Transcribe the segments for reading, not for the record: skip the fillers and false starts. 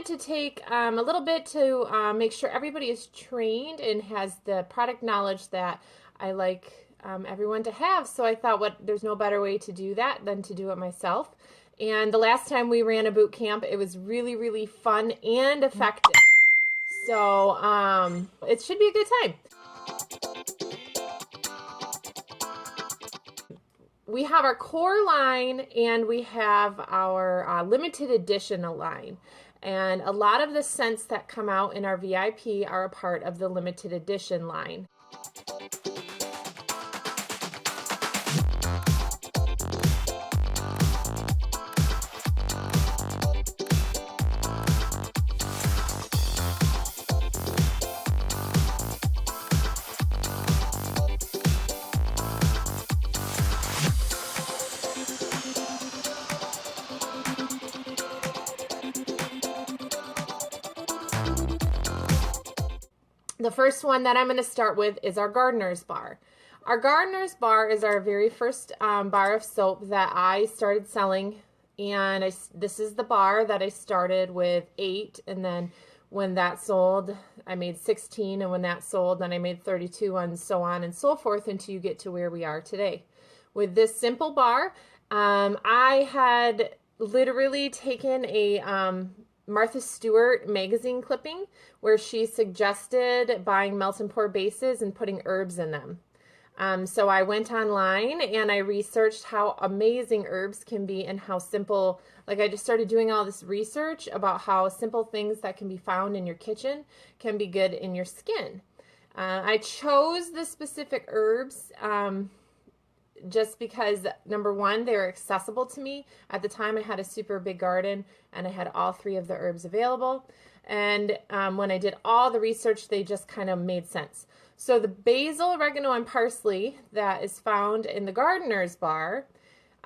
wanted to take a little bit to make sure everybody is trained and has the product knowledge that I like everyone to have. So I thought there's no better way to do that than to do it myself. And the last time we ran a boot camp, it was really, really fun and effective. So it should be a good time. We have our core line and we have our limited edition line. And a lot of the scents that come out in our VIP are a part of the limited edition line. The first one that I'm going to start with is our Gardener's Bar. Our Gardener's Bar is our very first bar of soap that I started selling, and this is the bar that I started with 8, and then when that sold, I made 16, and when that sold, then I made 32, and so on and so forth until you get to where we are today. With this simple bar, I had literally taken a Martha Stewart magazine clipping where she suggested buying melt and pour bases and putting herbs in them. So I went online and I researched how amazing herbs can be and how simple, like I just started doing all this research about how simple things that can be found in your kitchen can be good in your skin. I chose the specific herbs just because, number one, they were accessible to me. At the time, I had a super big garden, and I had all 3 of the herbs available. And when I did all the research, they just kind of made sense. So the basil, oregano, and parsley that is found in the Gardener's Bar,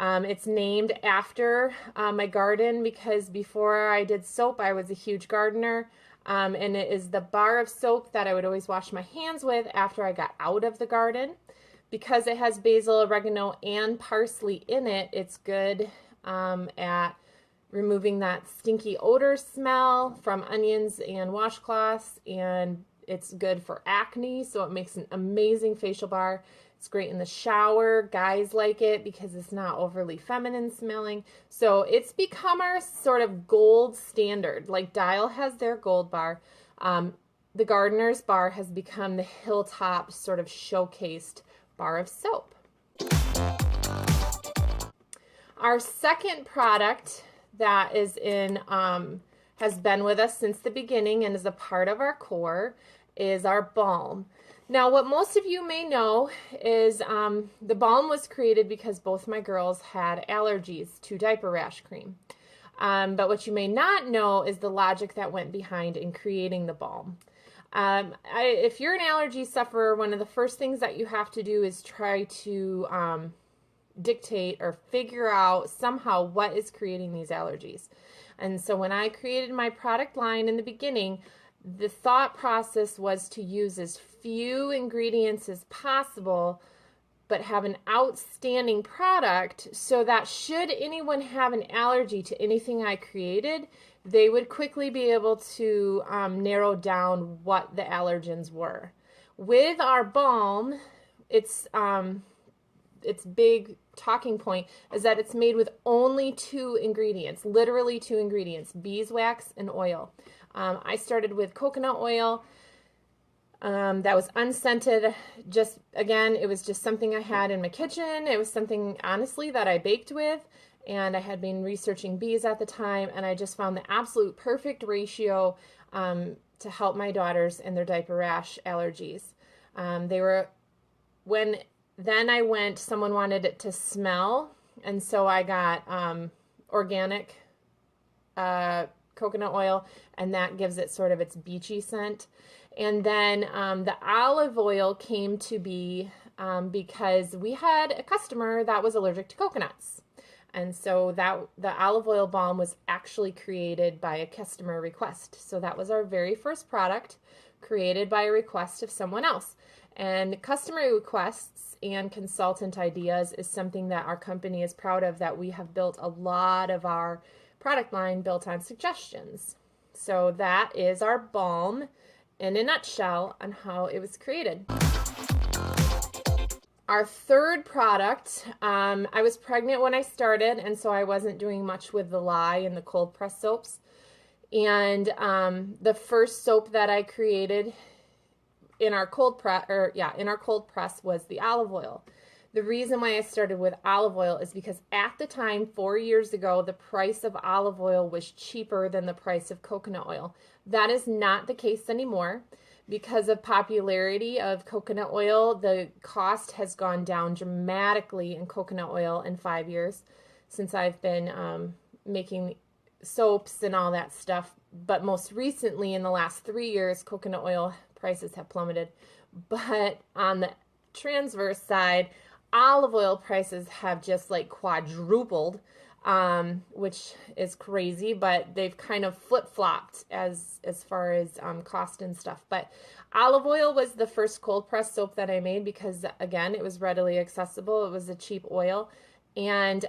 it's named after my garden because before I did soap, I was a huge gardener. And it is the bar of soap that I would always wash my hands with after I got out of the garden. Because it has basil, oregano, and parsley in it, it's good at removing that stinky odor smell from onions and washcloths, and it's good for acne, so it makes an amazing facial bar. It's great in the shower. Guys like it because it's not overly feminine smelling. So it's become our sort of gold standard. Like Dial has their gold bar. The Gardener's Bar has become the Hilltop sort of showcased bar of soap. Our second product that is in has been with us since the beginning and is a part of our core is our Balm. Now, what most of you may know is the Balm was created because both my girls had allergies to diaper rash cream. But what you may not know is the logic that went behind in creating the Balm. If you're an allergy sufferer, one of the first things that you have to do is try to dictate or figure out somehow what is creating these allergies. And so when I created my product line in the beginning, the thought process was to use as few ingredients as possible, but have an outstanding product so that should anyone have an allergy to anything I created, they would quickly be able to narrow down what the allergens were. With our Balm, its big talking point is that it's made with only 2 ingredients, literally 2 ingredients, beeswax and oil. I started with coconut oil that was unscented. Just, again, it was just something I had in my kitchen. It was something, honestly, that I baked with. And I had been researching bees at the time, and I just found the absolute perfect ratio to help my daughters and their diaper rash allergies. Someone wanted it to smell, and so I got organic coconut oil, and that gives it sort of its beachy scent. And then the olive oil came to be because we had a customer that was allergic to coconuts. And so the olive oil balm was actually created by a customer request. So that was our very first product created by a request of someone else. And customer requests and consultant ideas is something that our company is proud of, that we have built a lot of our product line built on suggestions. So that is our Balm in a nutshell on how it was created. Our third product, I was pregnant when I started, and so I wasn't doing much with the lye and the cold press soaps. And the first soap that I created in our cold press, was the olive oil. The reason why I started with olive oil is because at the time, 4 years ago, the price of olive oil was cheaper than the price of coconut oil. That is not the case anymore. Because of popularity of coconut oil, the cost has gone down dramatically in coconut oil in 5 years since I've been making soaps and all that stuff. But most recently, in the last 3 years, coconut oil prices have plummeted. But on the transverse side, olive oil prices have just like quadrupled, which is crazy, but they've kind of flip-flopped as far as cost and stuff. But olive oil was the first cold press soap that I made because, again, it was readily accessible. It was a cheap oil. And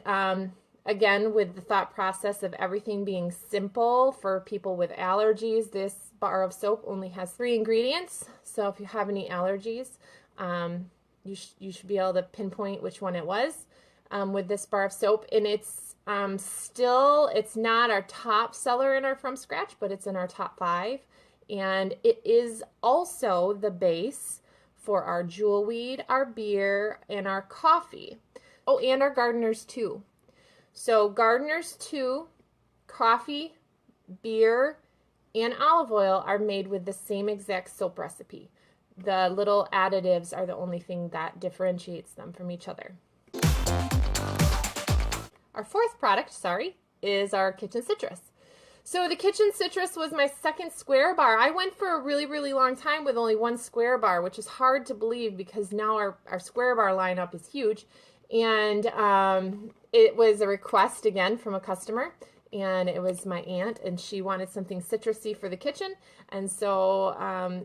again, with the thought process of everything being simple for people with allergies, this bar of soap only has 3 ingredients. So if you have any allergies, you should be able to pinpoint which one it was with this bar of soap. And it's it's not our top seller in our From Scratch, but it's in our top 5. And it is also the base for our jewel weed, our beer, and our coffee. Oh, and our gardeners too. So gardeners too, coffee, beer, and olive oil are made with the same exact soap recipe. The little additives are the only thing that differentiates them from each other. Our fourth product, is our Kitchen Citrus. So the Kitchen Citrus was my second square bar. I went for a really, really long time with only 1 square bar, which is hard to believe because now our square bar lineup is huge. And it was a request again from a customer, and it was my aunt, and she wanted something citrusy for the kitchen. And so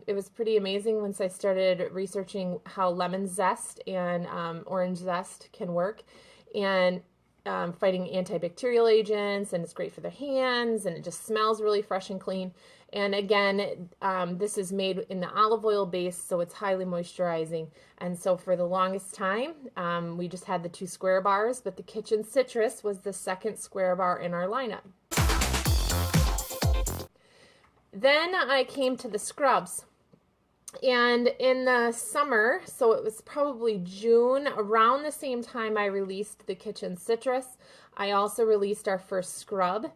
it was pretty amazing once I started researching how lemon zest and orange zest can work, and fighting antibacterial agents, and it's great for the hands, and it just smells really fresh and clean. And again, this is made in the olive oil base, so it's highly moisturizing. And so for the longest time, we just had the 2 square bars, but the Kitchen Citrus was the second square bar in our lineup. Then I came to the scrubs. And in the summer, so it was probably June, around the same time I released the Kitchen Citrus, I also released our first scrub.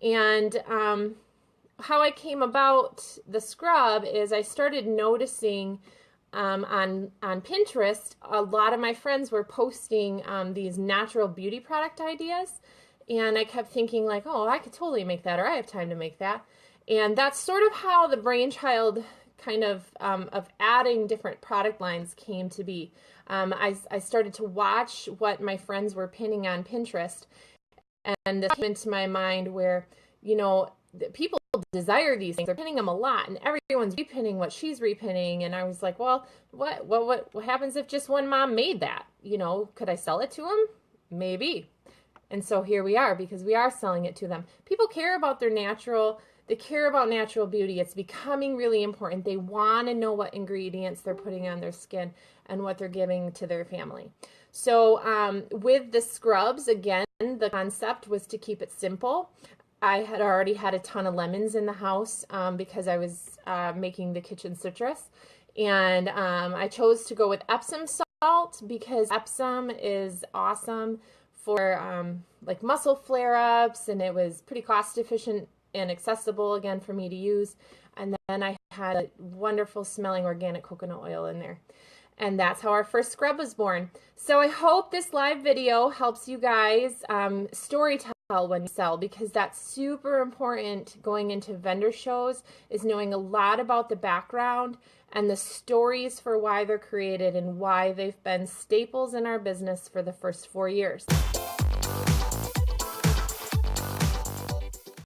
And how I came about the scrub is I started noticing on Pinterest, a lot of my friends were posting these natural beauty product ideas. And I kept thinking like, oh, I could totally make that, or I have time to make that. And that's sort of how the brainchild kind of adding different product lines came to be. I started to watch what my friends were pinning on Pinterest, and this came into my mind where, you know, people desire these things. They're pinning them a lot, and everyone's repinning what she's repinning. And I was like, well, what happens if just one mom made that? You know, could I sell it to them? Maybe. And so here we are, because we are selling it to them. People care about their natural. They care about natural beauty. It's becoming really important. They want to know what ingredients they're putting on their skin and what they're giving to their family. So with the scrubs, again, the concept was to keep it simple. I had already had a ton of lemons in the house because I was making the Kitchen Citrus. And I chose to go with Epsom salt because Epsom is awesome for like muscle flare-ups, and it was pretty cost efficient and accessible again for me to use. And then I had a wonderful smelling organic coconut oil in there. And that's how our first scrub was born. So I hope this live video helps you guys storytell when you sell, because that's super important going into vendor shows, is knowing a lot about the background and the stories for why they're created and why they've been staples in our business for the first 4 years.